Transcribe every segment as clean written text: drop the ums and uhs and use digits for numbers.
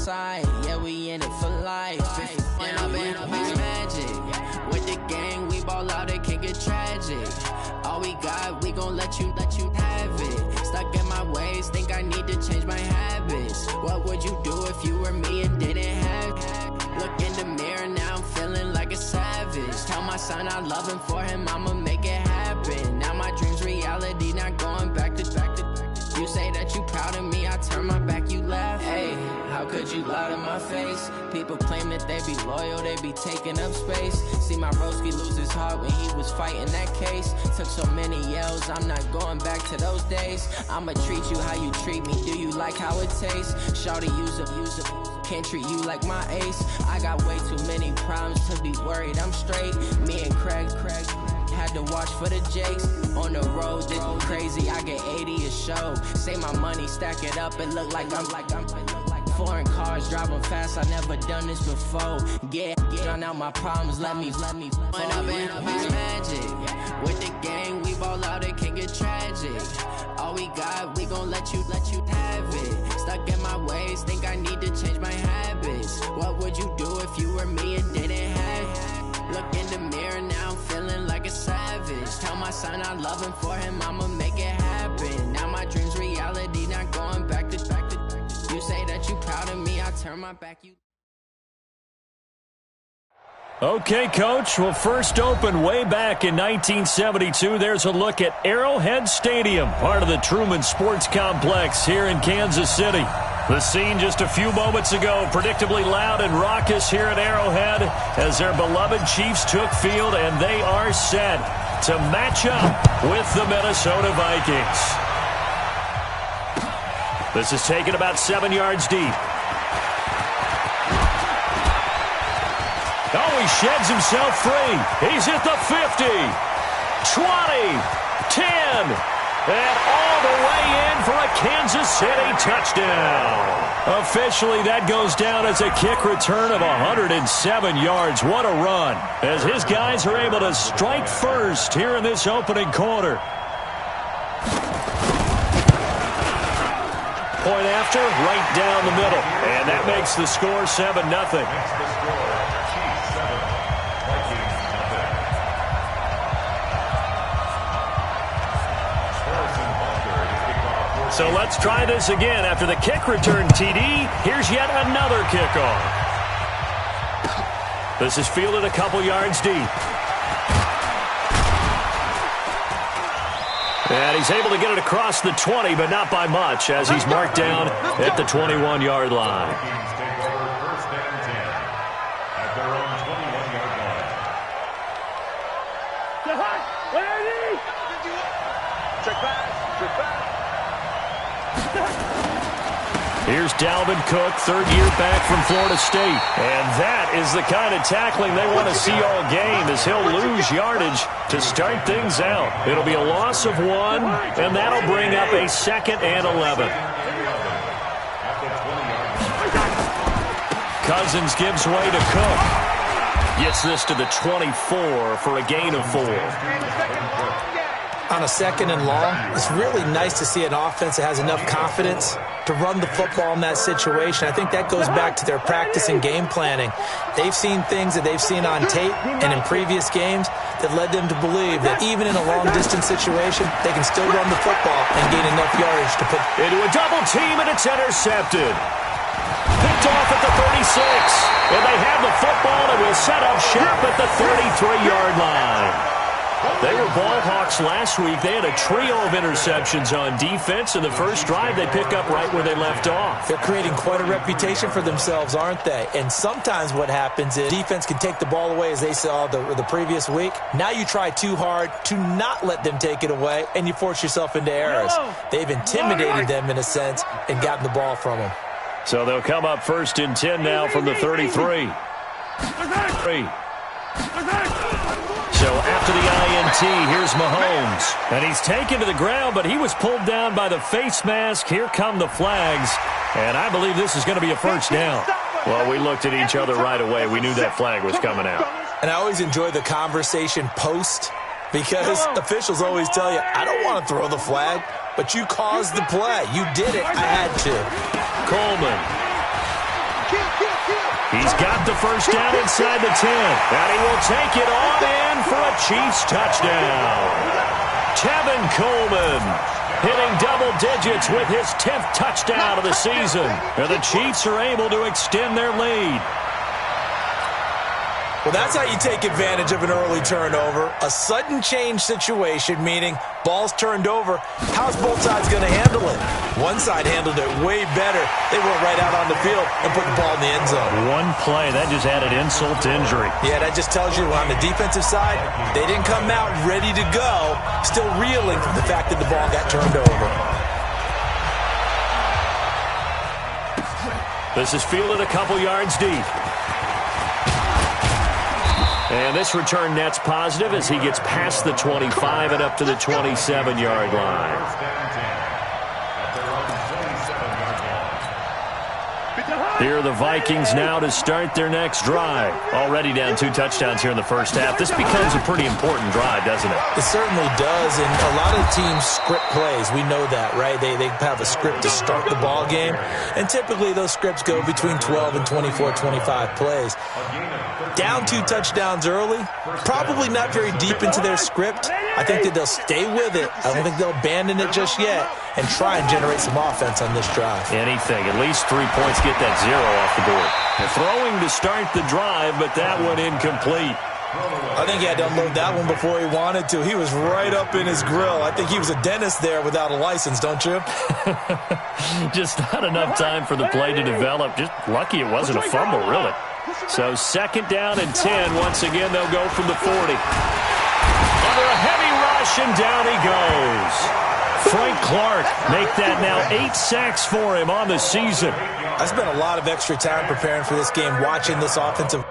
side, yeah, we in it for life. When I've been magic, with the gang, we ball out, it can get tragic. All we got, we gon' let you have it. Stuck in my ways, think I need to change my habits. What would you do if you were me and didn't have it? Look in the mirror, now I'm feeling like a savage. Tell my son I love him, for him I'ma make it happen. Now my dream's reality, not going back to. You say that you proud of me, I turn my back, you laugh. Hey, how could you lie to my face? People claim that they be loyal, they be taking up space. See my broski lose his heart when he was fighting that case. Took so many yells, I'm not going back to those days. I'ma treat you how you treat me, do you like how it tastes? Shawty, use up, can't treat you like my ace. I got way too many problems to be worried, I'm straight. Me and Craig had to watch for the Jakes. On the road, this crazy, I get 80 a show. Say my money, stack it up, it look like I'm foreign cars, driving fast, I never done this before. Yeah, drown out my problems, let me. When I've been magic, with the gang, we ball out, it can get tragic. All we got, we gon' let you have it. Stuck in my ways, think I need to change my habits. What would you do if you were me and didn't have it? Look in the mirror, now I'm feeling like a savage. Tell my son I love him, for him I'ma make it happen. Now my dream's reality, not going back to. You say that you proud of me, I turn my back, you. Okay, Coach. Well, first opened way back in 1972. There's a look at Arrowhead Stadium, part of the Truman Sports Complex here in Kansas City. The scene just a few moments ago, predictably loud and raucous here at Arrowhead as their beloved Chiefs took field, and they are set to match up with the Minnesota Vikings. This is taken about 7 yards deep. Oh, he sheds himself free. He's at the 50, 20, 10, and all the way in for a Kansas City touchdown. Officially, that goes down as a kick return of 107 yards. What a run, as his guys are able to strike first here in this opening quarter. Point after, right down the middle. And that makes the score 7-0. So let's try this again. After the kick return TD, here's yet another kickoff. This is fielded a couple yards deep. And he's able to get it across the 20, but not by much, as he's marked down at the 21-yard line. First and 10 at their own 21-yard line. Check back. Here's Dalvin Cook, third year back from Florida State. And that is the kind of tackling they want to see all game, as he'll lose yardage to start things out. It'll be a loss of 1, and that'll bring up a 2nd and 11. Cousins gives way to Cook. Gets this to the 24 for a gain of 4. On a 2nd and long, it's really nice to see an offense that has enough confidence to run the football in that situation. I think that goes back to their practice and game planning. They've seen things that they've seen on tape and in previous games that led them to believe that even in a long-distance situation, they can still run the football and gain enough yardage to put into a double team, and it's intercepted. Picked off at the 36, and they have the football and will set up shop at the 33-yard line. They were ball hawks last week. They had a trio of interceptions on defense. In the first drive, they pick up right where they left off. They're creating quite a reputation for themselves, aren't they? And sometimes what happens is defense can take the ball away, as they saw the previous week. Now you try too hard to not let them take it away, and you force yourself into errors. They've intimidated them in a sense and gotten the ball from them. So they'll come up 1st and 10 now from the 33. So after the INT, here's Mahomes. And he's taken to the ground, but he was pulled down by the face mask. Here come the flags. And I believe this is going to be a first down. Well, we looked at each other right away. We knew that flag was coming out. And I always enjoy the conversation post, because officials always tell you, I don't want to throw the flag, but you caused the play. You did it. I had to. Coleman. He's got the first down inside the 10. And he will take it on in for a Chiefs touchdown. Tevin Coleman hitting double digits with his 10th touchdown of the season. And the Chiefs are able to extend their lead. Well, that's how you take advantage of an early turnover. A sudden change situation, meaning ball's turned over. How's both sides going to handle it? One side handled it way better. They went right out on the field and put the ball in the end zone. One play, that just added insult to injury. Yeah, that just tells you on the defensive side, they didn't come out ready to go, still reeling from the fact that the ball got turned over. This is fielded a couple yards deep. And this return net's positive as he gets past the 25 and up to the 27-yard line. Here are the Vikings now to start their next drive. Already down 2 touchdowns here in the first half. This becomes a pretty important drive, doesn't it? It certainly does, and a lot of teams script plays. We know that, right? They have a script to start the ball game, and typically those scripts go between 12 and 24, 25 plays. Down 2 touchdowns early, probably not very deep into their script. I think that they'll stay with it. I don't think they'll abandon it just yet and try and generate some offense on this drive. Anything. At least 3 points, get that 0 off the board. They're throwing to start the drive, but that one incomplete. I think he had to unload that one before he wanted to. He was right up in his grill. I think he was a dentist there without a license, don't you? Just not enough time for the play to develop. Just lucky it wasn't a fumble, really. So 2nd down and 10. Once again, they'll go from the 40. Under a heavy rush, and down he goes. Frank Clark make that now 8 sacks for him on the season. I spent a lot of extra time preparing for this game, watching this offensive.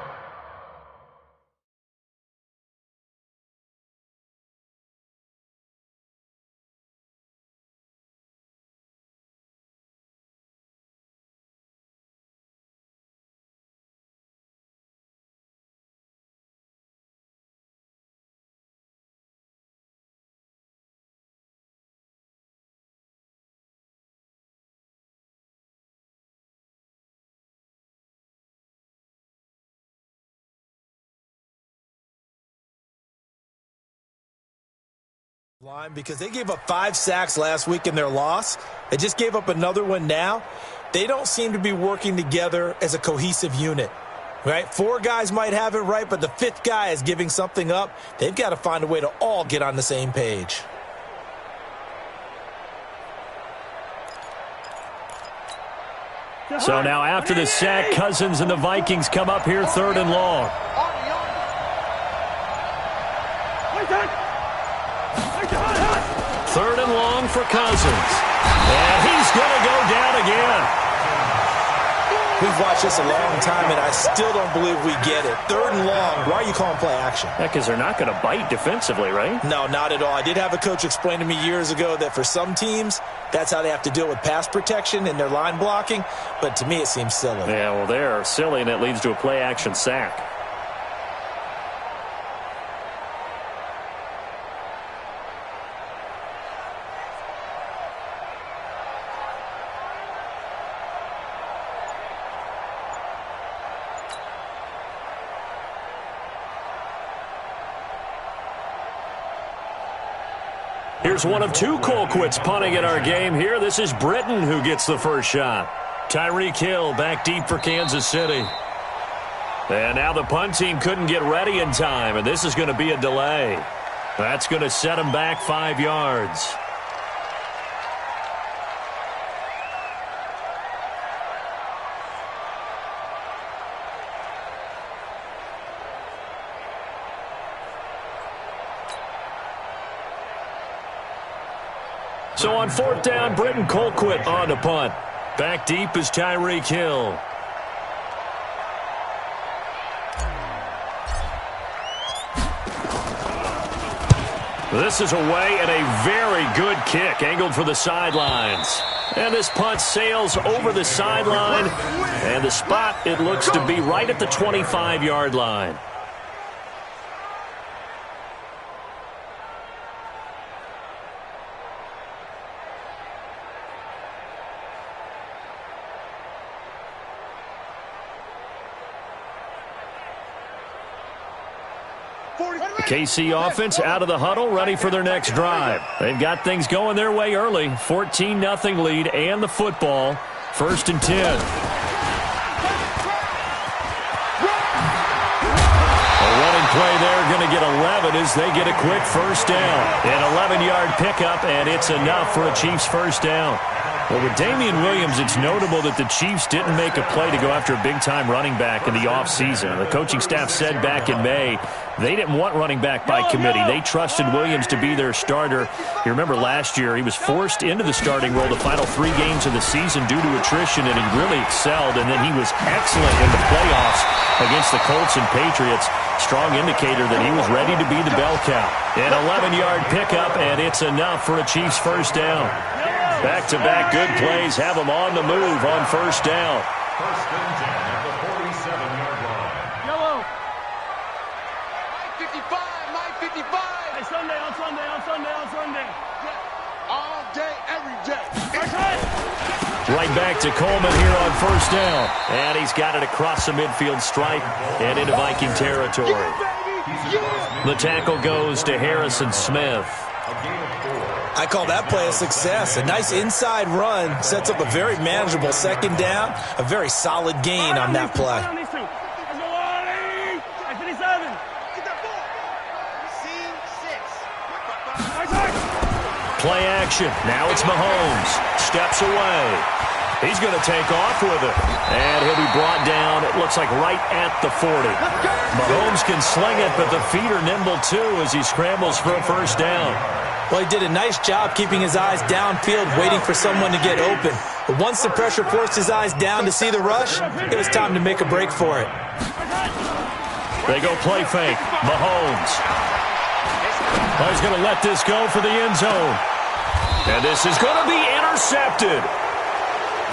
Line because they gave up 5 sacks last week in their loss. They just gave up another one now. They don't seem to be working together as a cohesive unit, right? 4 guys might have it right, but the 5th guy is giving something up. They've got to find a way to all get on the same page. So now after the sack, Cousins and the Vikings come up here 3rd and long. Third and long for Cousins. And he's going to go down again. We've watched this a long time, and I still don't believe we get it. 3rd and long. Why are you calling play action? Yeah, because they're not going to bite defensively, right? No, not at all. I did have a coach explain to me years ago that for some teams, that's how they have to deal with pass protection and their line blocking. But to me, it seems silly. Yeah, well, they're silly, and it leads to a play action sack. Here's one of 2 Colquitts punting in our game here. This is Britton who gets the first shot. Tyreek Hill back deep for Kansas City. And now the punt team couldn't get ready in time, and this is going to be a delay. That's going to set them back 5 yards. So on 4th down, Britton Colquitt on to punt. Back deep is Tyreek Hill. This is away and a very good kick, angled for the sidelines. And this punt sails over the sideline. And the spot, it looks to be right at the 25-yard line. The KC offense out of the huddle, ready for their next drive. They've got things going their way early. 14-0 lead and the football. 1st and 10. A running play there, going to get 11 as they get a quick first down. An 11-yard pickup, and it's enough for a Chiefs first down. Well, with Damian Williams, it's notable that the Chiefs didn't make a play to go after a big-time running back in the offseason. The coaching staff said back in May they didn't want running back by committee. They trusted Williams to be their starter. You remember last year he was forced into the starting role the final 3 games of the season due to attrition, and he really excelled, and then he was excellent in the playoffs against the Colts and Patriots. Strong indicator that he was ready to be the bell cow. An 11-yard pickup, and it's enough for a Chiefs first down. Back-to-back good plays have them on the move on first down. 1st and 10 at the 47-yard line. Yellow. Mike 55. Hey, Sunday. Yeah. All day, every day. Right back to Coleman here on first down. And he's got it across the midfield stripe and into Viking territory. The tackle goes to Harrison Smith. I call that play a success. A nice inside run sets up a very manageable 2nd down. A very solid gain on that play. Play action. Now it's Mahomes. Steps away. He's going to take off with it. And he'll be brought down, it looks like right at the 40. Mahomes can sling it, but the feet are nimble too as he scrambles for a first down. Well, he did a nice job keeping his eyes downfield, waiting for someone to get open. But once the pressure forced his eyes down to see the rush, it was time to make a break for it. They go play fake. Mahomes. Oh, he's going to let this go for the end zone. And this is going to be intercepted.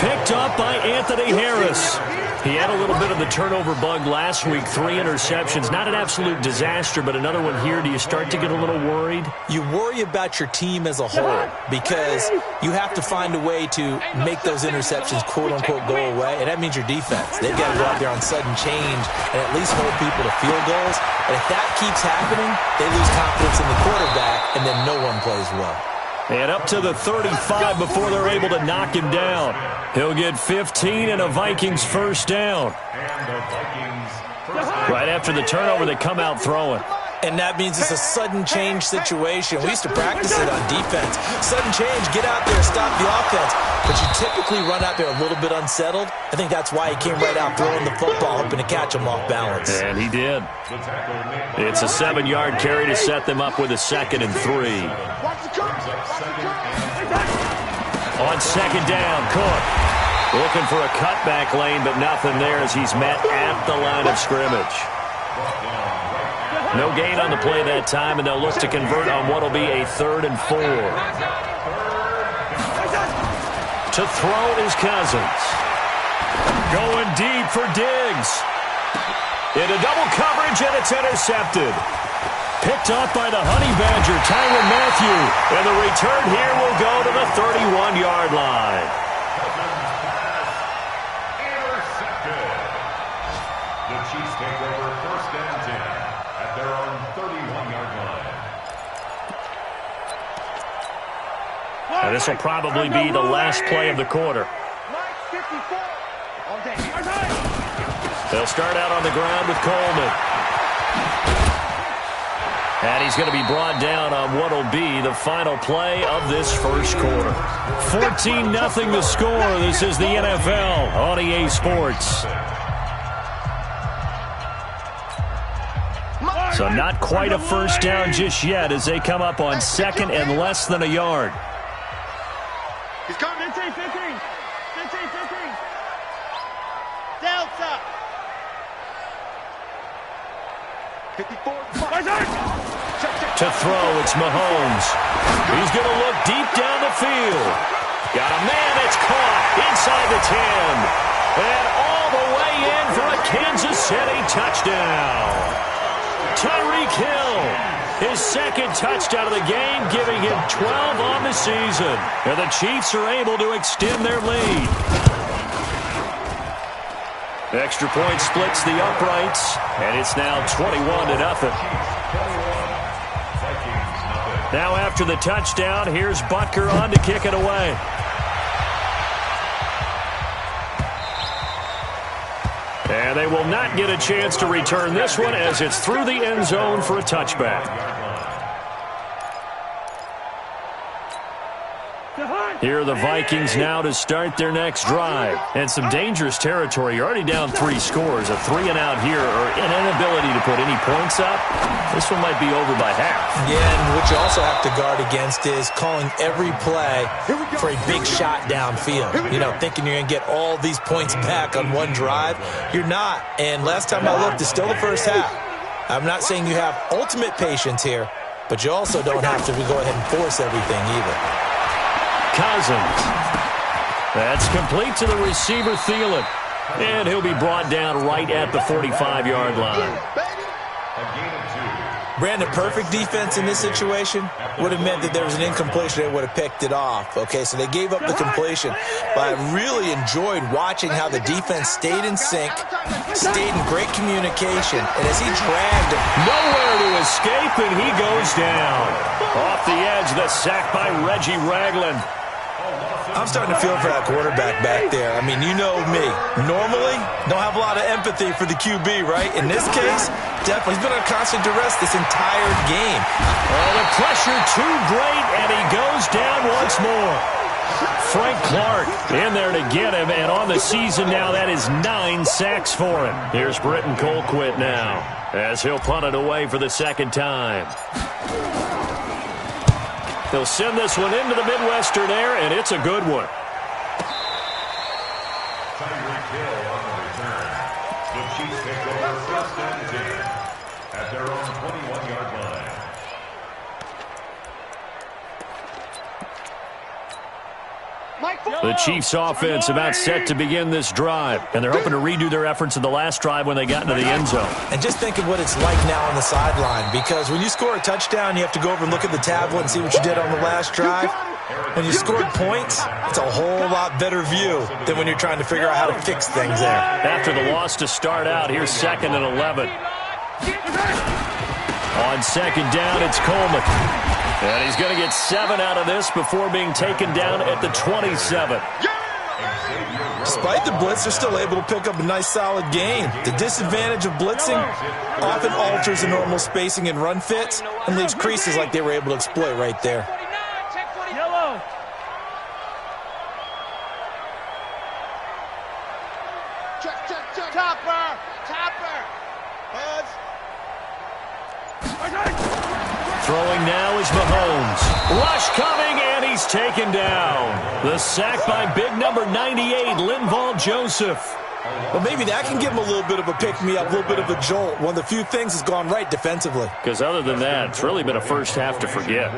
Picked up by Anthony Harris. He had a little bit of the turnover bug last week. 3 interceptions. Not an absolute disaster, but another one here. Do you start to get a little worried? You worry about your team as a whole because you have to find a way to make those interceptions, quote-unquote, go away, and that means your defense. They've got to go out there on sudden change and at least hold people to field goals. And if that keeps happening, they lose confidence in the quarterback, and then no one plays well. And up to the 35 before they're able to knock him down. He'll get 15 and a Vikings first down. Right after the turnover, they come out throwing. And that means it's a sudden change situation. We used to practice it on defense. Sudden change, get out there, stop the offense. But you typically run out there a little bit unsettled. I think that's why he came right out throwing the football, hoping to catch him off balance. And he did. It's a 7-yard carry to set them up with a 2nd and 3. On 2nd down, Cook. Looking for a cutback lane, but nothing there as he's met at the line of scrimmage. No gain on the play that time, and they'll look to convert on what will be a 3rd and 4. To throw is Cousins. Going deep for Diggs. Into double coverage, and it's intercepted. Picked up by the Honey Badger, Tyrann Mathieu. And the return here will go to the 31-yard line. Intercepted. The Chiefs take over 1st and 10 at their own 31-yard line. And this will probably be the last play of the quarter. They'll start out on the ground with Coleman. And he's going to be brought down on what will be the final play of this first quarter. 14-0 the score. This is the NFL on EA Sports. So not quite a first down just yet as they come up on 2nd and less than a yard. He's coming. 15. Delta. 54. To throw, it's Mahomes. He's going to look deep down the field. Got a man, it's caught inside the 10. And all the way in for a Kansas City touchdown. Tyreek Hill, his 2nd touchdown of the game, giving him 12 on the season. And the Chiefs are able to extend their lead. Extra point splits the uprights, and it's now 21-0. Now after the touchdown, here's Butker on to kick it away. And they will not get a chance to return this one as it's through the end zone for a touchback. Here are the Vikings now to start their next drive. And some dangerous territory. You're already down 3 scores. A 3-and-out here or an inability to put any points up. This one might be over by half. Yeah, and what you also have to guard against is calling every play for a big shot downfield. You know, thinking you're going to get all these points back on one drive. You're not. And last time I looked, it's still the first half. I'm not saying you have ultimate patience here, but you also don't have to go ahead and force everything either. Cousins. That's complete to the receiver, Thielen. And he'll be brought down right at the 45-yard line. Brandon, perfect defense in this situation would have meant that there was an incompletion. They would have picked it off. Okay, so they gave up the completion. But I really enjoyed watching how the defense stayed in sync, stayed in great communication, and as he dragged nowhere to escape, and he goes down. Off the edge, the sack by Reggie Ragland. I'm starting to feel for that quarterback back there. I mean, you know me. Normally, don't have a lot of empathy for the QB, right? In this case, definitely. He's been under constant duress this entire game. Oh, the pressure too great, and he goes down once more. Frank Clark in there to get him, and on the season now, that is 9 sacks for him. Here's Britton Colquitt now, as he'll punt it away for the second time. They'll send this one into the Midwestern air, and it's a good one. Tyreek Hill on the return. The Chiefs take over 1st and 10 at their own 21-yard line. The Chiefs offense about set to begin this drive, and they're hoping to redo their efforts in the last drive when they got into the end zone. And just think of what it's like now on the sideline, because when you score a touchdown, you have to go over and look at the tablet and see what you did on the last drive. When you scored points, it's a whole lot better view than when you're trying to figure out how to fix things there. After the loss to start out, here's 2nd and 11. On second down, it's Coleman. And he's going to get 7 out of this before being taken down at the 27. Despite the blitz, they're still able to pick up a nice, solid gain. The disadvantage of blitzing often alters the normal spacing and run fits and leaves creases like they were able to exploit right there. Throwing now is Mahomes. Rush coming, and he's taken down. The sack by big number 98, Linval Joseph. Well, maybe that can give him a little bit of a pick-me-up, a little bit of a jolt. One of the few things that's gone right defensively. Because other than that, it's really been a first half to forget.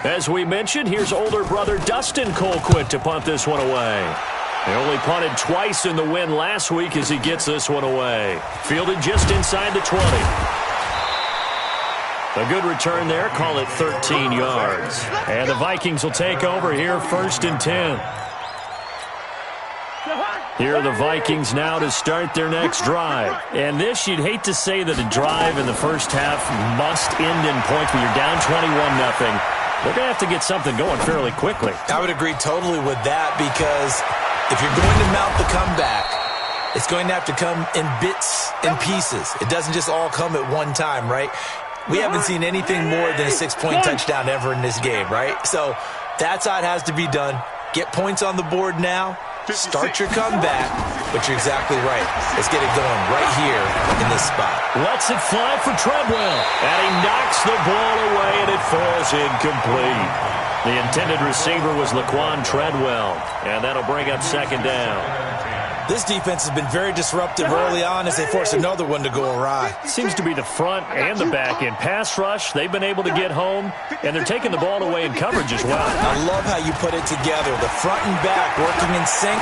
As we mentioned, here's older brother Dustin Colquitt to punt this one away. They only punted twice in the win last week as he gets this one away. Fielded just inside the 20. A good return there, call it 13 yards. And the Vikings will take over here 1st and 10. Here are the Vikings now to start their next drive. And this, you'd hate to say that a drive in the first half must end in points when you're down 21-0. They're going to have to get something going fairly quickly. I would agree totally with that, because if you're going to mount the comeback, it's going to have to come in bits and pieces. It doesn't just all come at one time, right? We haven't seen anything more than a 6-point touchdown ever in this game, right? So that's how it has to be done. Get points on the board now. Start your comeback. But you're exactly right. Let's get it going right here in this spot. Lets it fly for Treadwell. And he knocks the ball away, and it falls incomplete. The intended receiver was Laquan Treadwell. And that'll bring up 2nd down. This defense has been very disruptive early on as they force another one to go awry. Seems to be the front and the back end. Pass rush, they've been able to get home, and they're taking the ball away in coverage as well. I love how you put it together. The front and back working in sync,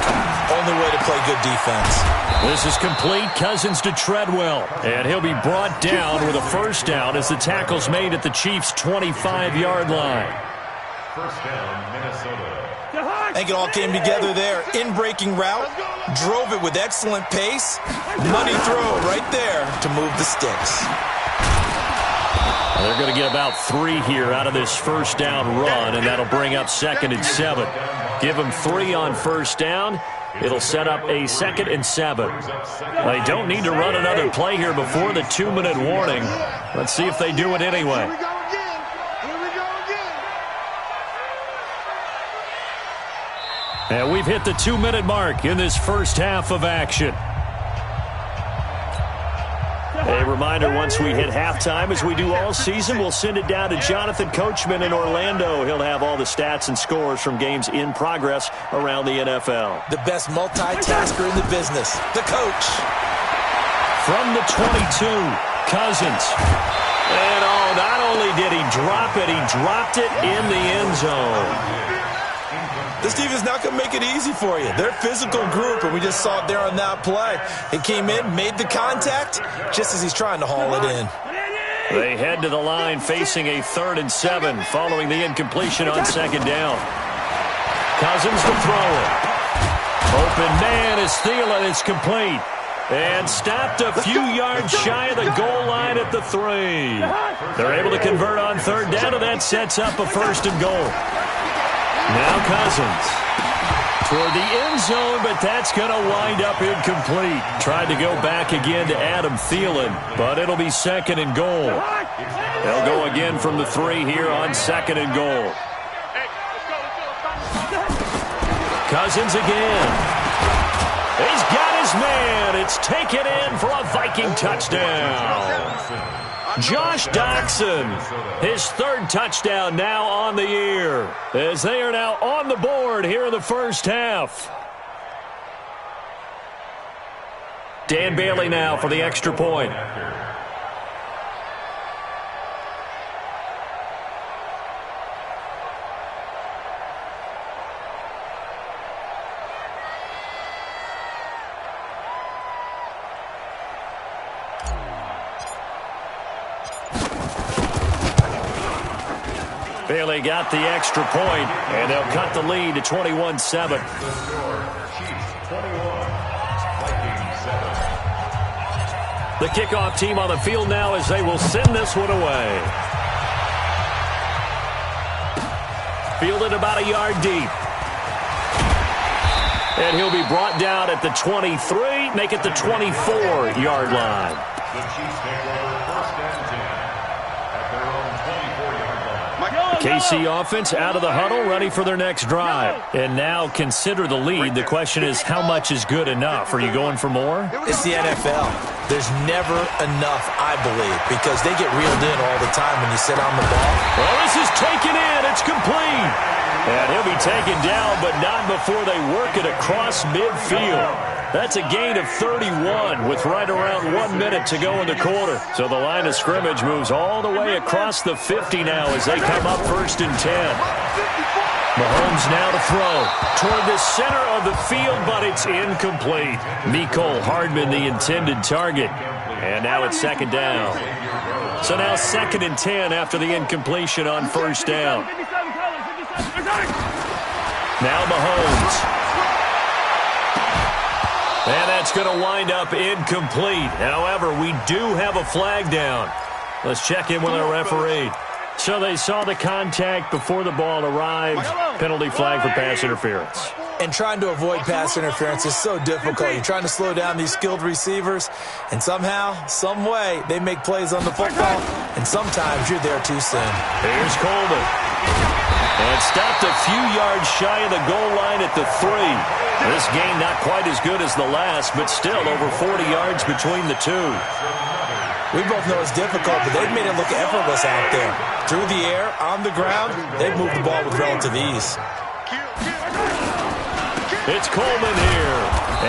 only way to play good defense. This is complete. Cousins to Treadwell, and he'll be brought down with a 1st down as the tackle's made at the Chiefs' 25-yard line. 1st down, Minnesota. I think it all came together there. In-breaking route, drove it with excellent pace. Money throw right there to move the sticks. They're going to get about 3 here out of this first down run, and that'll bring up 2nd and 7. Give them 3 on first down. It'll set up a 2nd and 7. They don't need to run another play here before the 2-minute warning. Let's see if they do it anyway. And we've hit the 2-minute mark in this first half of action. A reminder, once we hit halftime, as we do all season, we'll send it down to Jonathan Coachman in Orlando. He'll have all the stats and scores from games in progress around the NFL. The best multitasker in the business, the coach. From the 22, Cousins. And not only did he drop it, he dropped it in the end zone. This defense not going to make it easy for you. They're a physical group, and we just saw it there on that play. He came in, made the contact, just as he's trying to haul it in. They head to the line facing a 3rd and 7 following the incompletion on 2nd down. Cousins to throw it. Open man is Thielen. It's complete. And stopped a few yards shy of the goal line at the 3. They're able to convert on 3rd down, and that sets up a 1st and goal. Now Cousins toward the end zone, but that's going to wind up incomplete. Tried to go back again to Adam Thielen, but it'll be 2nd and goal. They'll go again from the 3 here on 2nd and goal. Cousins again. He's got his man. It's taken in for a Viking touchdown. Josh Doxson, his 3rd touchdown now on the year, as they are now on the board here in the first half. Dan Bailey now for the extra point. Bailey got the extra point, and they'll cut the lead to 21-7. The kickoff team on the field now as they will send this one away. Fielded about a yard deep. And he'll be brought down at the 23, make it the 24-yard line. The Chiefs take over 1st and 10 at their own 24-yard line. KC offense out of the huddle, ready for their next drive. And now consider the lead. The question is, how much is good enough? Are you going for more? It's the NFL. There's never enough, I believe, because they get reeled in all the time when you sit on the ball. Well, this is taken in. It's complete. And he'll be taken down, but not before they work it across midfield. That's a gain of 31 with right around 1 minute to go in the quarter. So the line of scrimmage moves all the way across the 50 now as they come up 1st and 10. Mahomes now to throw toward the center of the field, but it's incomplete. Mecole Hardman, the intended target. And now it's 2nd down. So now 2nd and 10 after the incompletion on 1st down. Now Mahomes. And that's going to wind up incomplete. However, we do have a flag down. Let's check in with our referee. So they saw the contact before the ball arrived. Penalty flag for pass interference. And trying to avoid pass interference is so difficult. You're trying to slow down these skilled receivers, and somehow, some way, they make plays on the football, and sometimes you're there too soon. Here's Coleman. And stopped a few yards shy of the goal line at the 3. This game not quite as good as the last, but still over 40 yards between the two. We both know it's difficult, but they've made it look effortless out there. Through the air, on the ground, they've moved the ball with relative ease. It's Coleman here.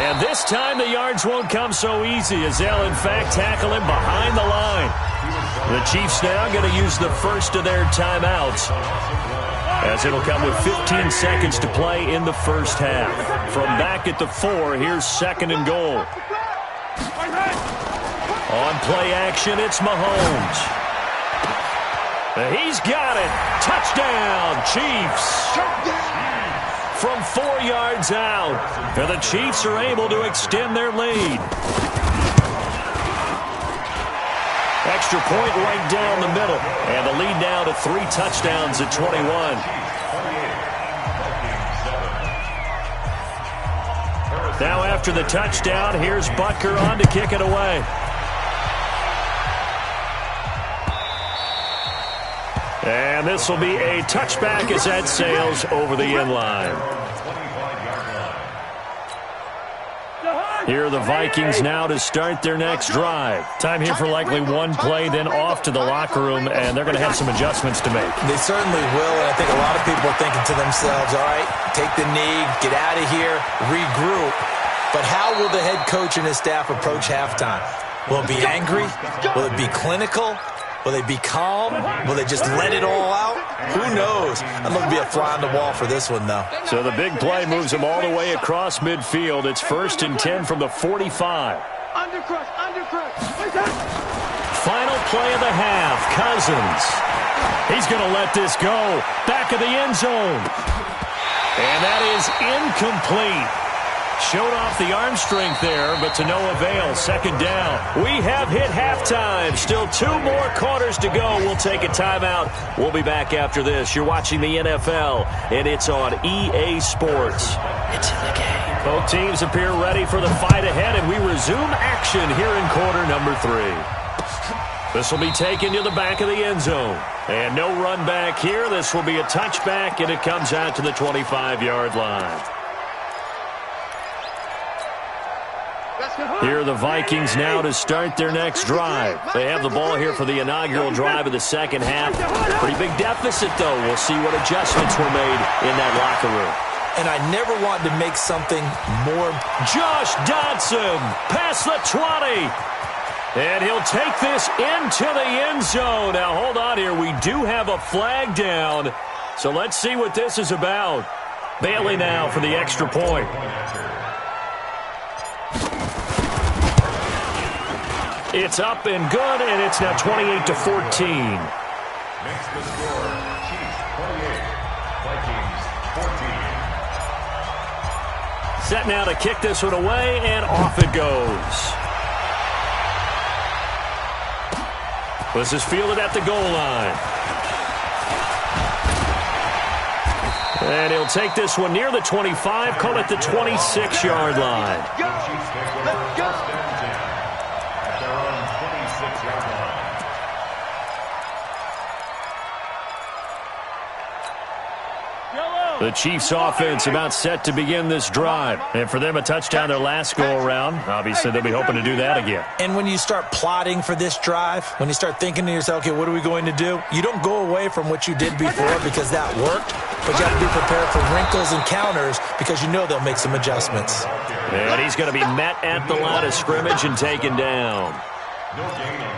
And this time the yards won't come so easy as they'll, in fact, tackle him behind the line. The Chiefs now going to use the first of their timeouts, as it'll come with 15 seconds to play in the first half. From back at the 4, here's 2nd and goal. On play action, it's Mahomes. He's got it. Touchdown, Chiefs. From 4 yards out, and the Chiefs are able to extend their lead. Extra extra point right down the middle. And the lead now to 3 touchdowns at 21. Now after the touchdown, here's Butker on to kick it away. And this will be a touchback as that sails over the end line. Here are the Vikings now to start their next drive. Time here for likely one play, then off to the locker room, and they're going to have some adjustments to make. They certainly will, and I think a lot of people are thinking to themselves, all right, take the knee, get out of here, regroup. But how will the head coach and his staff approach halftime? Will it be angry? Will it be clinical? Will they be calm? Will they just let it all out? Who knows? I'm going to be a fly on the wall for this one, though. So the big play moves them all the way across midfield. It's 1st and 10 from the 45. Undercrush. Final play of the half, Cousins. He's going to let this go. Back of the end zone. And that is incomplete. Showed off the arm strength there, but to no avail. 2nd down. We have hit halftime. Still 2 more quarters to go. We'll take a timeout. We'll be back after this. You're watching the NFL, and it's on EA Sports. It's in the game. Both teams appear ready for the fight ahead, and we resume action here in quarter number 3. This will be taken to the back of the end zone. And no run back here. This will be a touchback, and it comes out to the 25-yard line. Here are the Vikings now to start their next drive. They have the ball here for the inaugural drive of the second half. Pretty big deficit, though. We'll see what adjustments were made in that locker room. And I never want to make something more. Josh Dodson past the 20. And he'll take this into the end zone. Now, hold on here. We do have a flag down. So let's see what this is about. Bailey now for the extra point. It's up and good, and it's now 28-14. Makes the score Chiefs 28, Vikings 14. Set now to kick this one away, and off it goes. This is fielded at the goal line. And he'll take this one near the 25, call it the 26-yard line. Let's go. The Chiefs offense about set to begin this drive. And for them, a touchdown their last go-around. Obviously, they'll be hoping to do that again. And when you start plotting for this drive, when you start thinking to yourself, okay, what are we going to do? You don't go away from what you did before because that worked, but you have to be prepared for wrinkles and counters because you know they'll make some adjustments. And he's going to be met at the line of scrimmage and taken down.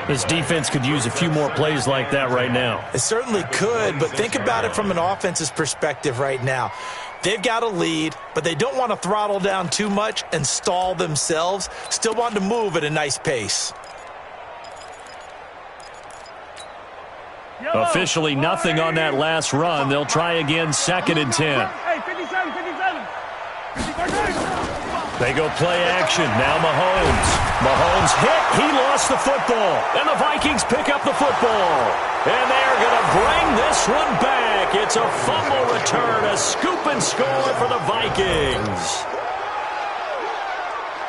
This defense could use a few more plays like that right now. It certainly could, but think about it from an offense's perspective right now. They've got a lead, but they don't want to throttle down too much and stall themselves. Still want to move at a nice pace. Officially nothing on that last run. They'll try again, 2nd and 10. Hey, 57. They go play action. Now Mahomes hit. He lost the football. And the Vikings pick up the football. And they're going to bring this one back. It's a fumble return, a scoop and score for the Vikings.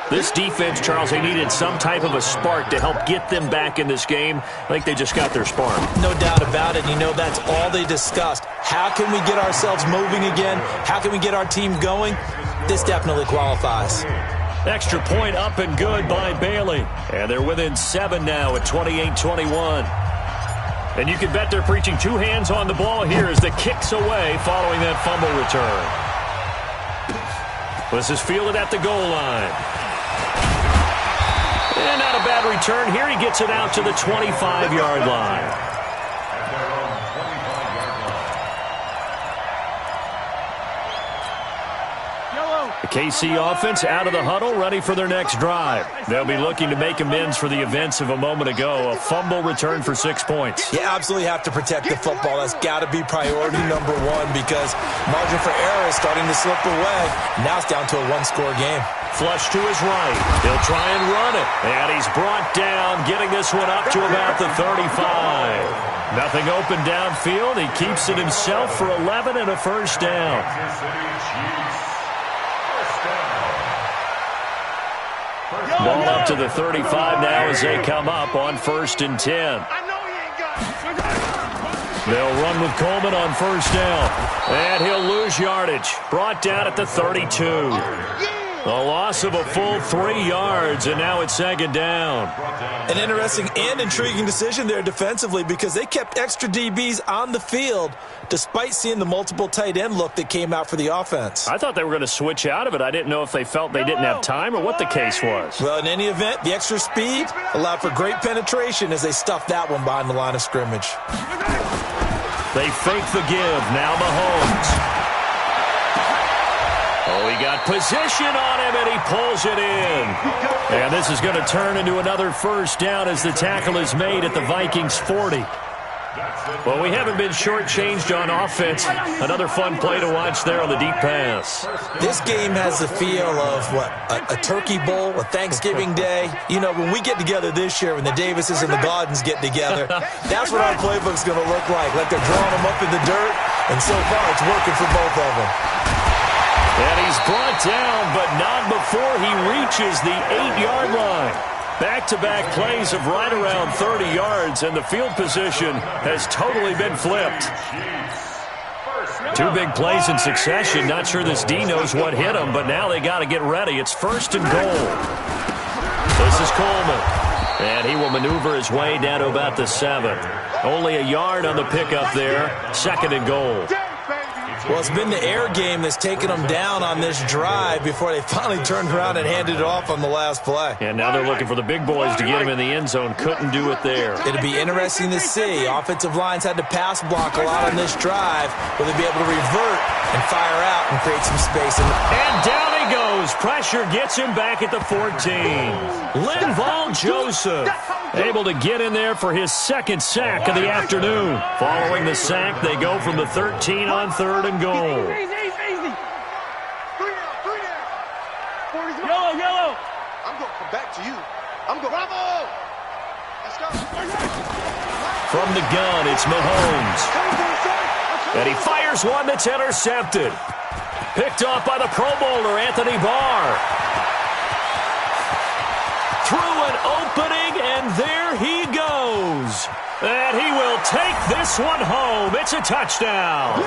This defense, Charles, they needed some type of a spark to help get them back in this game. I think they just got their spark. No doubt about it. You know, that's all they discussed. How can we get ourselves moving again? How can we get our team going? This definitely qualifies. Extra point up and good by Bailey. And they're within 7 now at 28-21. And you can bet they're preaching 2 hands on the ball here as the kick's away following that fumble return. This is fielded at the goal line. And not a bad return here. He gets it out to the 25-yard line. The KC offense out of the huddle, ready for their next drive. They'll be looking to make amends for the events of a moment ago. A fumble return for 6 points. You absolutely have to protect the football. That's got to be priority number one because margin for error is starting to slip away. Now it's down to a one-score game. Flush to his right. He'll try and run it. And he's brought down, getting this one up to about the 35. Nothing open downfield. He keeps it himself for 11 and a first down. Ball up to the 35 now as they come up on 1st and 10. They'll run with Coleman on first down. And he'll lose yardage. Brought down at the 32. A loss of a full 3 yards, and now it's 2nd down. An interesting and intriguing decision there defensively because they kept extra DBs on the field despite seeing the multiple tight end look that came out for the offense. I thought they were going to switch out of it. I didn't know if they felt they didn't have time or what the case was. Well, in any event, the extra speed allowed for great penetration as they stuffed that one behind the line of scrimmage. They fake the give. Now Mahomes. Oh, he got position on him, and he pulls it in. And this is going to turn into another first down as the tackle is made at the Vikings 40. Well, we haven't been shortchanged on offense. Another fun play to watch there on the deep pass. This game has the feel of, what, a turkey bowl, a Thanksgiving day. You know, when we get together this year, when the Davises and the Gaudens get together, that's what our playbook's going to look like they're drawing them up in the dirt, and so far it's working for both of them. And he's brought down, but not before he reaches the 8-yard line. Back-to-back plays of right around 30 yards, and the field position has totally been flipped. 2 big plays in succession. Not sure this D knows what hit him, but now they got to get ready. It's 1st and goal. This is Coleman, and he will maneuver his way down to about the 7. Only a yard on the pickup there. 2nd and goal. Well, it's been the air game that's taken them down on this drive before they finally turned around and handed it off on the last play. And now they're looking for the big boys to get him in the end zone. Couldn't do it there. It'll be interesting to see. Offensive lines had to pass block a lot on this drive. Will they be able to revert and fire out and create some space? And down he goes. Pressure gets him back at the 14. Linval Joseph able to get in there for his 2nd sack of the afternoon. Following the sack, they go from the 13 on 3rd and goal. Easy. 3 down. Yellow. I'm going to come back to you. I'm going. Bravo! Let's go. From the gun, it's Mahomes. And he fires one that's intercepted. Picked off by the Pro Bowler, Anthony Barr. Through an opening, and there he goes. And he will take this one home. It's a touchdown.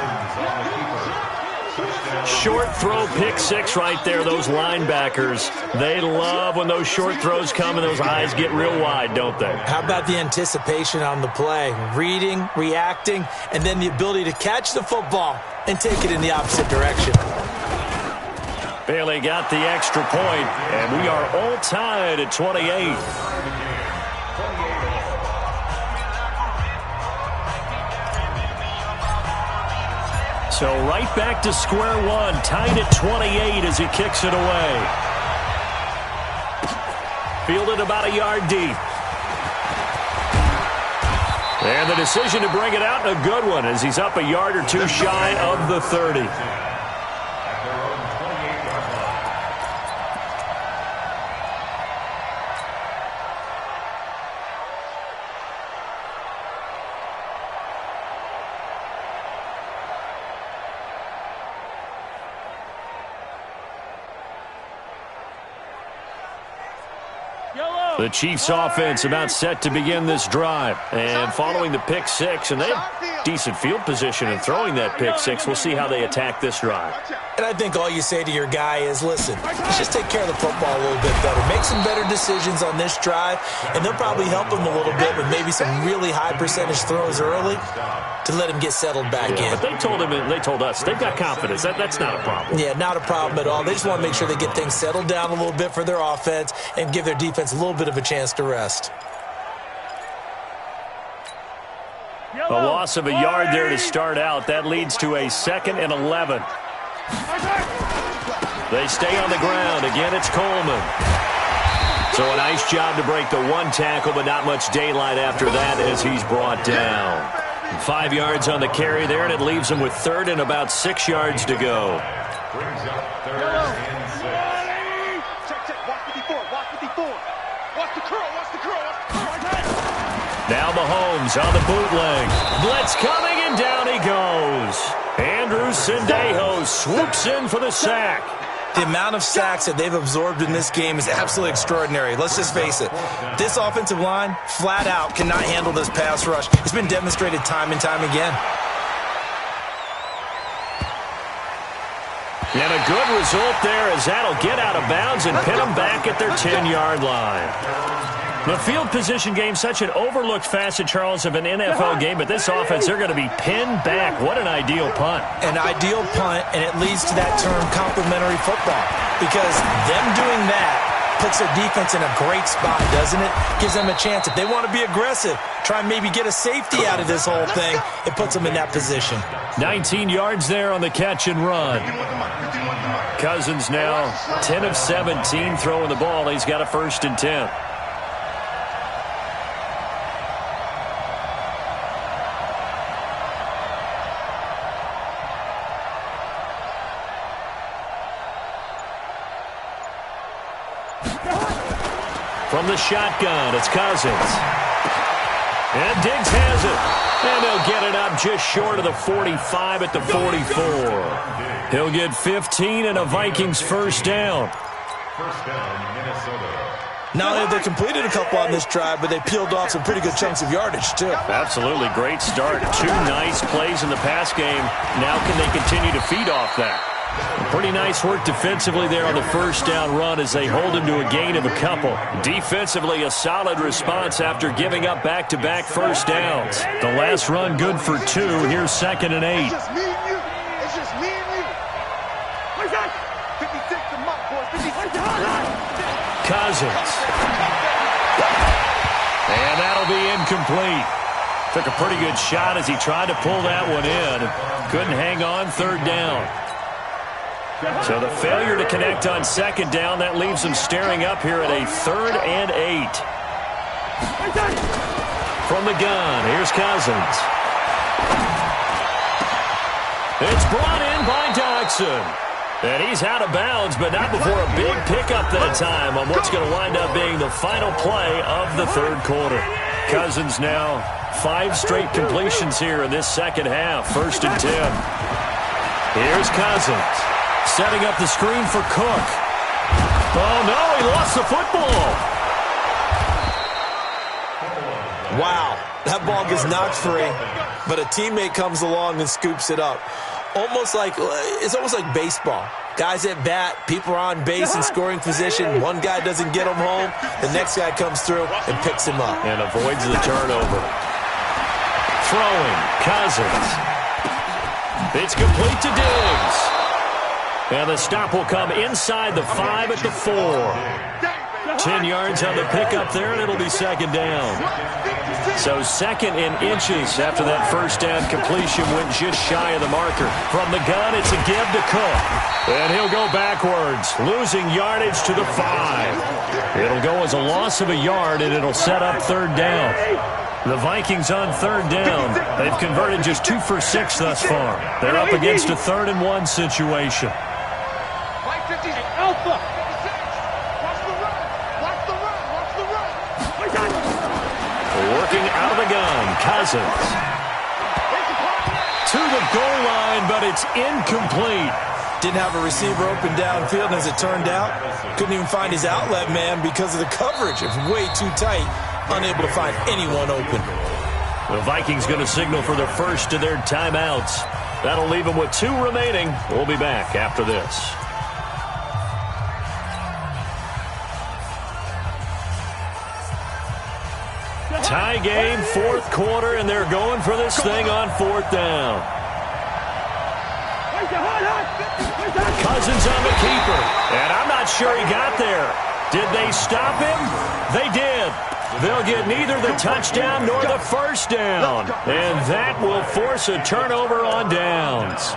Short throw, pick 6 right there. Those linebackers, they love when those short throws come and those eyes get real wide, don't they? How about the anticipation on the play? Reading, reacting, and then the ability to catch the football and take it in the opposite direction. Bailey got the extra point, and we are all tied at 28. So right back to square one, tied at 28 as he kicks it away. Fielded about a yard deep. And the decision to bring it out, a good one, as he's up a yard or 2 shy of the 30. The Chiefs offense about set to begin this drive. And following the pick 6, and they have decent field position in throwing that pick 6. We'll see how they attack this drive. And I think all you say to your guy is, listen, let's just take care of the football a little bit better. Make some better decisions on this drive, and they'll probably help him a little bit with maybe some really high percentage throws early to let him get settled back in. But they told us they've got confidence. That's not a problem. Yeah, not a problem at all. They just want to make sure they get things settled down a little bit for their offense and give their defense a little bit of a chance to rest. A loss of a yard there to start out. That leads to a 2nd and 11. They stay on the ground. Again, it's Coleman. So a nice job to break the one tackle, but not much daylight after that as he's brought down. 5 yards on the carry there, and it leaves him with third and about 6 yards to go. Brings up third and 6. Check. Watch 54. Watch 54. Watch the curl. Watch the curl. Watch the curl. Now Mahomes on the bootleg. Blitz coming, and down he goes. Andrew Sendejo swoops in for the sack. The amount of sacks that they've absorbed in this game is absolutely extraordinary. Let's just face it. This offensive line, flat out, cannot handle this pass rush. It's been demonstrated time and time again. And a good result there as that'll get out of bounds and pin them back at their 10-yard line. The field position game, such an overlooked facet, Charles, of an NFL game, but this offense, they're going to be pinned back. What an ideal punt. An ideal punt, and it leads to that term complementary football, because them doing that puts their defense in a great spot, doesn't it? Gives them a chance. If they want to be aggressive, try and maybe get a safety out of this whole thing, it puts them in that position. 19 yards there on the catch and run. Cousins now 10 of 17 throwing the ball. He's got a 1st and 10. From the shotgun, it's Cousins. And Diggs has it. And they'll get it up just short of the 45 at the 44. He'll get 15 and a Vikings 1st down. 1st down, Minnesota. Not only have they completed a couple on this drive, but they peeled off some pretty good chunks of yardage, too. Absolutely. Great start. 2 nice plays in the pass game. Now can they continue to feed off that? Pretty nice work defensively there on the 1st down run as they hold him to a gain of a couple. Defensively, a solid response after giving up back-to-back 1st downs. The last run good for 2. Here's 2nd and 8. It's just me and you. It's just me and you. 56 to Mike, boys. 56. Cousins. And that'll be incomplete. Took a pretty good shot as he tried to pull that one in. Couldn't hang on 3rd down. So the failure to connect on 2nd down, that leaves them staring up here at a 3rd and 8. From the gun, here's Cousins. It's brought in by Dodson. And he's out of bounds, but not before a big pickup that time on what's going to wind up being the final play of the 3rd quarter. Cousins now 5 straight completions here in this 2nd half. 1st and 10. Here's Cousins. Setting up the screen for Cook. Oh, no, he lost the football. Wow, that ball gets knocked free, but a teammate comes along and scoops it up. It's almost like baseball. Guys at bat, people are on base in scoring position. One guy doesn't get him home. The next guy comes through and picks him up. And avoids the turnover. Throwing, Cousins. It's complete to Diggs. And the stop will come inside the 5 at the 4. 10 yards on the pickup there, and it'll be 2nd down. So 2nd in inches after that 1st down completion went just shy of the marker. From the gun, it's a give to Cook. And he'll go backwards, losing yardage to the 5. It'll go as a loss of a yard, and it'll set up 3rd down. The Vikings on 3rd down. They've converted just 2 for 6 thus far. They're up against a 3rd and 1 situation. Alpha. Watch the run. Watch the run. Watch the run. Working out of the gun, Cousins. To the goal line, but it's incomplete. Didn't have a receiver open downfield, and as it turned out, couldn't even find his outlet man because of the coverage. It was way too tight, unable to find anyone open. The Vikings going to signal for the first of their timeouts. That'll leave them with 2 remaining. We'll be back after this. Tie game, 4th quarter, and they're going for this thing on 4th down. Cousins on the keeper, and I'm not sure he got there. Did they stop him? They did. They'll get neither the touchdown nor the 1st down, and that will force a turnover on downs.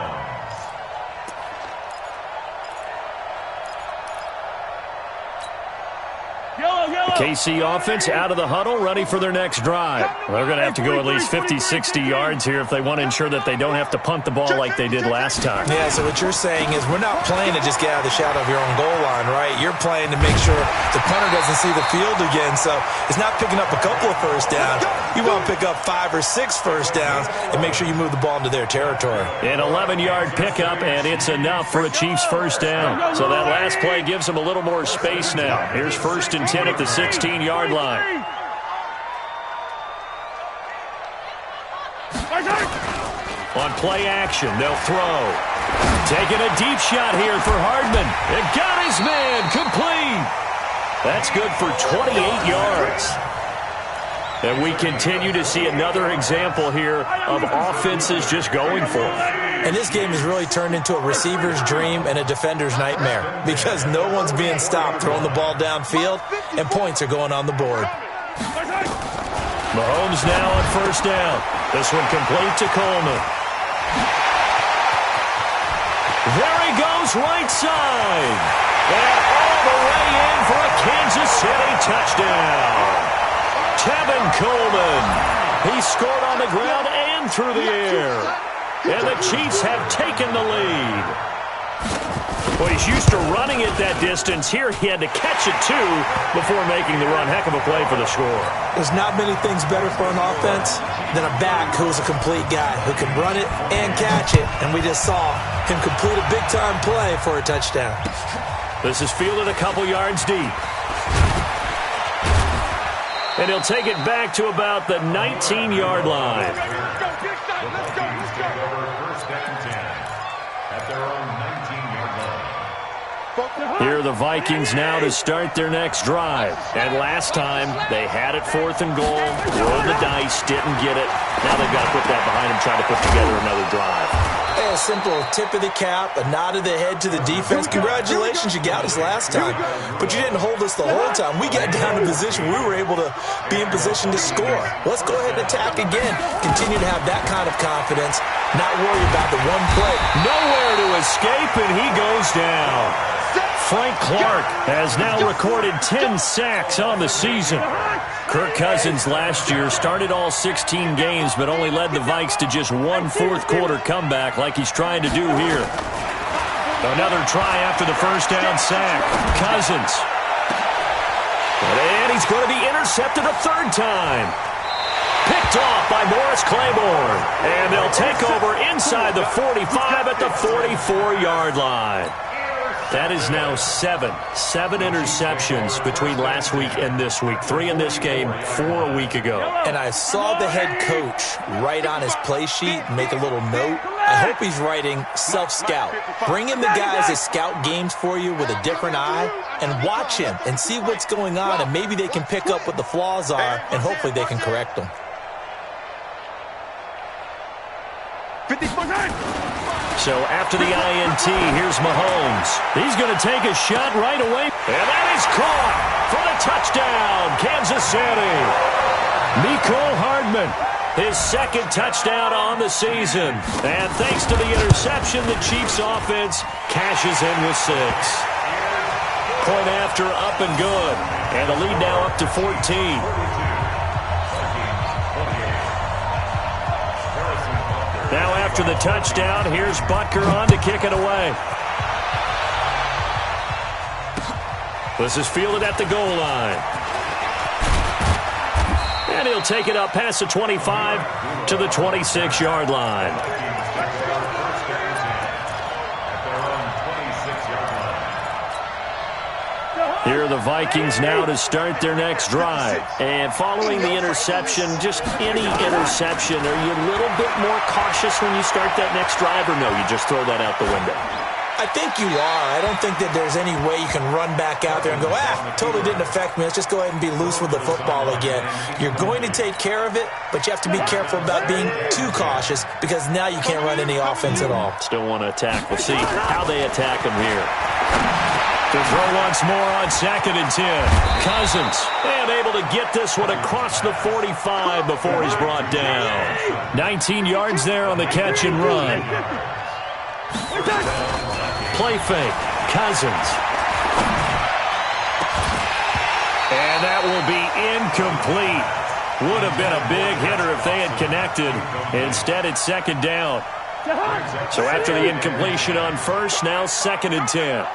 KC offense out of the huddle, ready for their next drive. They're going to have to go at least 50, 60 yards here if they want to ensure that they don't have to punt the ball like they did last time. Yeah, so what you're saying is we're not playing to just get out of the shadow of your own goal line, right? You're playing to make sure the punter doesn't see the field again. So it's not picking up a couple of first downs. You want to pick up 5 or 6 first downs and make sure you move the ball into their territory. An 11-yard pickup, and it's enough for a Chiefs first down. So that last play gives them a little more space now. Here's 1st and 10 at the 16-yard line. On play action, they'll throw. Taking a deep shot here for Hardman. It got his man complete. That's good for 28 yards. And we continue to see another example here of offenses just going for it. And this game has really turned into a receiver's dream and a defender's nightmare because no one's being stopped throwing the ball downfield, and points are going on the board. Mahomes now on first down. This one complete to Coleman. There he goes, right side. And all the way in for a Kansas City touchdown. Tevin Coleman. He scored on the ground and through the air. And the Chiefs have taken the lead. Well, he's used to running it that distance. Here he had to catch it, too, before making the run. Heck of a play for the score. There's not many things better for an offense than a back who's a complete guy who can run it and catch it. And we just saw him complete a big-time play for a touchdown. This is fielded a couple yards deep. And he'll take it back to about the 19-yard line. Here are the Vikings now to start their next drive. And last time, they had it 4th and goal, rolled the dice, didn't get it. Now they've got to put that behind them, try to put together another drive. A simple tip of the cap, a nod of the head to the defense. Congratulations, you got us last time. But you didn't hold us the whole time. We got down to position. We were able to be in position to score. Let's go ahead and attack again. Continue to have that kind of confidence, not worry about the one play. Nowhere to escape, and he goes down. Frank Clark has now recorded 10 sacks on the season. Kirk Cousins last year started all 16 games, but only led the Vikes to just one fourth-quarter comeback like he's trying to do here. Another try after the first down sack. Cousins. And he's going to be intercepted a 3rd time. Picked off by Morris Claiborne. And they'll take over inside the 45 at the 44-yard line. That is now 7 interceptions between last week and this week. 3 in this game, 4 a week ago. And I saw the head coach write on his play sheet, make a little note. I hope he's writing self-scout. Bring in the guys that scout games for you with a different eye and watch him and see what's going on, and maybe they can pick up what the flaws are, and hopefully they can correct them. 50%. So after the INT, here's Mahomes. He's going to take a shot right away. And that is caught for the touchdown, Kansas City. Mecole Hardman, his 2nd touchdown on the season. And thanks to the interception, the Chiefs offense cashes in with 6. Point after, up and good. And the lead now up to 14. Now after the touchdown, here's Butker on to kick it away. This is fielded at the goal line. And he'll take it up past the 25 to the 26-yard line. Here are the Vikings now to start their next drive. And following the interception, just any interception, are you a little bit more cautious when you start that next drive, or no, you just throw that out the window? I think you are. I don't think that there's any way you can run back out there and go, totally didn't affect me. Let's just go ahead and be loose with the football again. You're going to take care of it, but you have to be careful about being too cautious because now you can't run any offense at all. Still want to attack. We'll see how they attack him here. To throw once more on 2nd and 10. Cousins, and able to get this one across the 45 before he's brought down. 19 yards there on the catch and run. Play fake. Cousins. And that will be incomplete. Would have been a big hitter if they had connected. Instead, it's second down. So after the incompletion on first, now 2nd and 10.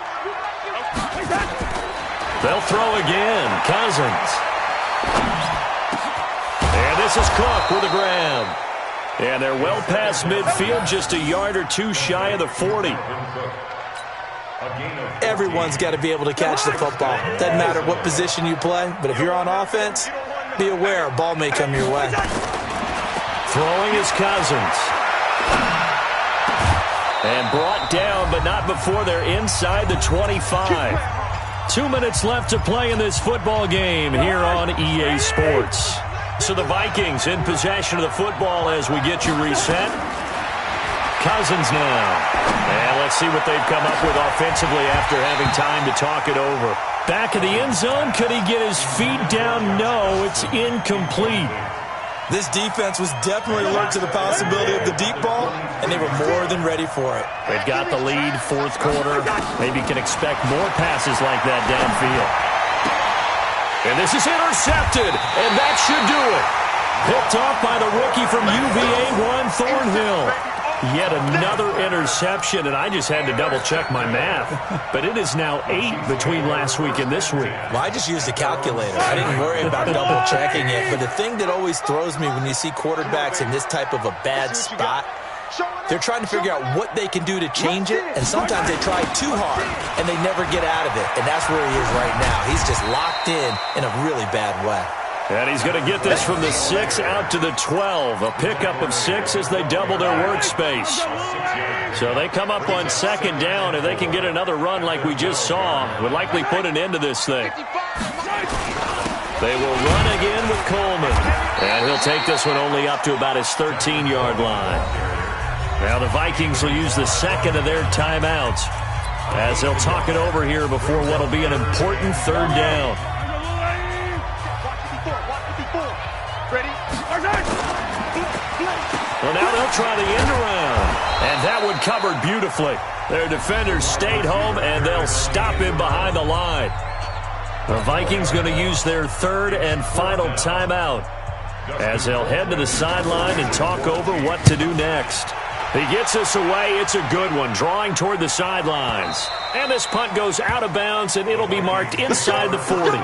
They'll throw again. Cousins. And this is Cook with a grab. And they're well past midfield, just a yard or two shy of the 40. Everyone's got to be able to catch the football. Doesn't matter what position you play, but if you're on offense, be aware a ball may come your way. Throwing is Cousins. And brought down, but not before they're inside the 25. 2 minutes left to play in this football game here on EA Sports. So the Vikings in possession of the football as we get you reset. Cousins now. And let's see what they've come up with offensively after having time to talk it over. Back in the end zone. Could he get his feet down? No, it's incomplete. This defense was definitely alert to the possibility of the deep ball, and they were more than ready for it. They've got the lead, fourth quarter. Maybe can expect more passes like that downfield. And this is intercepted, and that should do it. Picked off by the rookie from UVA, Juan Thornhill. Yet another interception, and I just had to double-check my math. But it is now 8 between last week and this week. Well, I just used a calculator. I didn't worry about double-checking it. But the thing that always throws me when you see quarterbacks in this type of a bad spot, they're trying to figure out what they can do to change it, and sometimes they try too hard, and they never get out of it. And that's where he is right now. He's just locked in a really bad way. And he's going to get this from the 6 out to the 12. A pickup of 6 as they double their workspace. So they come up on second down. If they can get another run like we just saw, would likely put an end to this thing. They will run again with Coleman. And he'll take this one only up to about his 13-yard line. Now the Vikings will use the second of their timeouts as they'll talk it over here before what will be an important third down. Well, now they'll try the end around. And that one covered beautifully. Their defenders stayed home, and they'll stop him behind the line. The Vikings going to use their third and final timeout as they'll head to the sideline and talk over what to do next. He gets us away. It's a good one, drawing toward the sidelines. And this punt goes out of bounds, and it'll be marked inside the 40.